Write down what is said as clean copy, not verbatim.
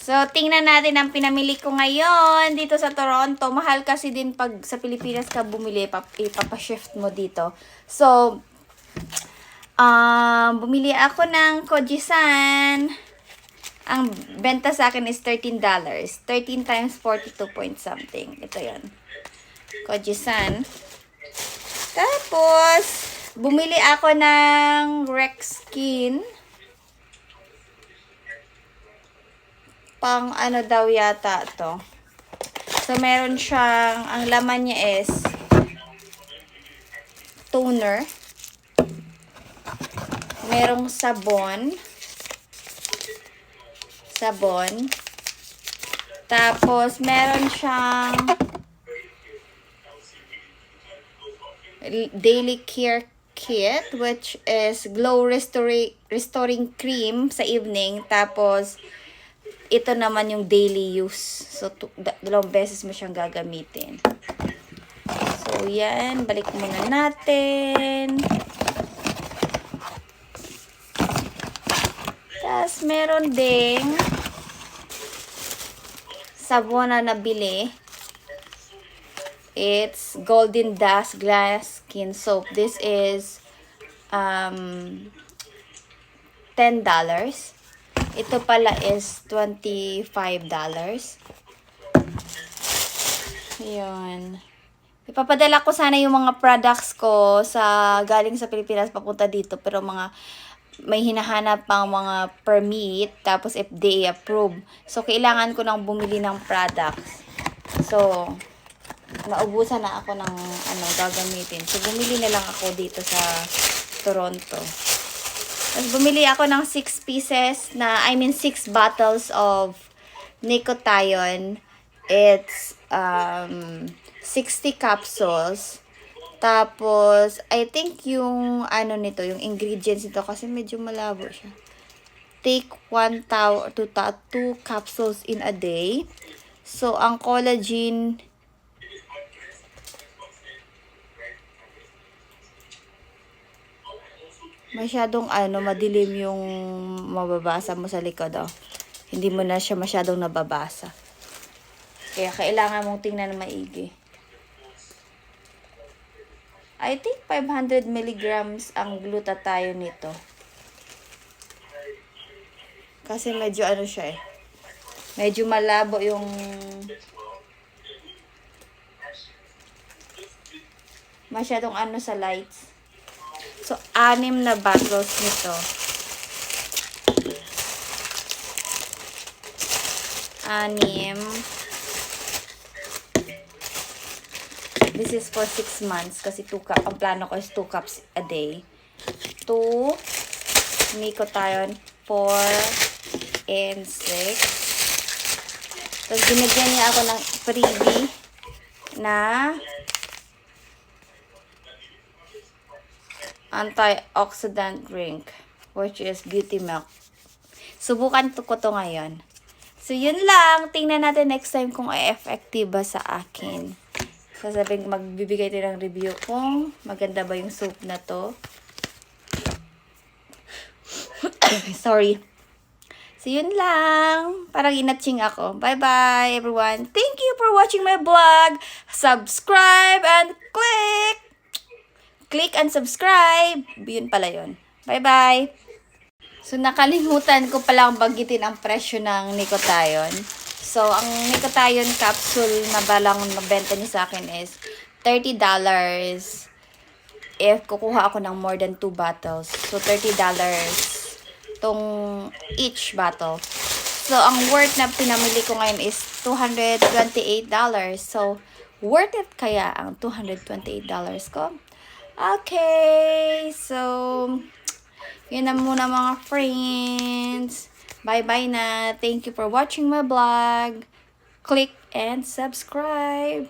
So, tingnan natin ang pinamili ko ngayon dito sa Toronto. Mahal kasi din pag sa Pilipinas ka bumili, ipapashift mo dito. So, bumili ako ng Kojisan. Ang benta sa akin is $13. 13 times 42 point something. Ito yan. Kojisan. Tapos, bumili ako ng Rexkin. Pang ano daw yata to. So, meron siyang, ang laman niya is toner. Merong sabon. Tapos, meron siyang daily care kit, which is glow restoring cream sa evening. Tapos, ito naman yung daily use. So, dalawang beses mo siyang gagamitin. So, yan. Balik muna natin. Tapos, meron ding sabon na nabili. It's Golden Dust Glass Skin Soap. This is $10. Ito pala is $25. Yun. Ipapadala ko sana yung mga products ko sa galing sa Pilipinas papunta dito, pero may hinahanap pang mga permit, tapos FDA approved. So, kailangan ko nang bumili ng products. So, naubusan na ako ng gagamitin. So, bumili na lang ako dito sa Toronto. Tapos, bumili ako ng 6 bottles of Nicothione. It's 60 capsules. Tapos, I think yung yung ingredients nito kasi medyo malabo siya. Take 2 capsules in a day. So, ang collagen masyadong madilim yung mababasa mo sa likod, oh. Hindi mo na siya masyadong nababasa. Kaya kailangan mong tingnan na maigi. I think 500 milligrams ang glutathione nito. Kasi medyo siya eh. Medyo malabo yung masyadong sa lights. So, 6 na bottles nito. 6. This is for 6 months kasi 2 cups. Ang plano ko is 2 cups a day. 2 Nicothione, 4 and 6. Tapos, binigyan niya ako ng freebie na antioxidant drink, which is beauty milk. Subukan ko to ngayon. So, yun lang. Tingnan natin next time kung effective ba sa akin. Sasabihin, magbibigay tayo ng review kung maganda ba yung soap na to. Sorry. So, yun lang. Parang inatsing ako. Bye-bye, everyone. Thank you for watching my vlog. Subscribe and click and subscribe. Yun pala yun. Bye-bye. So, nakalimutan ko palang banggitin ang presyo ng Nicothione. So, ang Nicothione capsule na balang nabenta niya sa akin is $30 if kukuha ako ng more than 2 bottles. So, $30 tong each bottle. So, ang worth na pinamili ko ngayon is $228. So, worth it kaya ang $228 ko? Okay, so, yun na muna mga friends. Bye-bye na. Thank you for watching my vlog. Click and subscribe.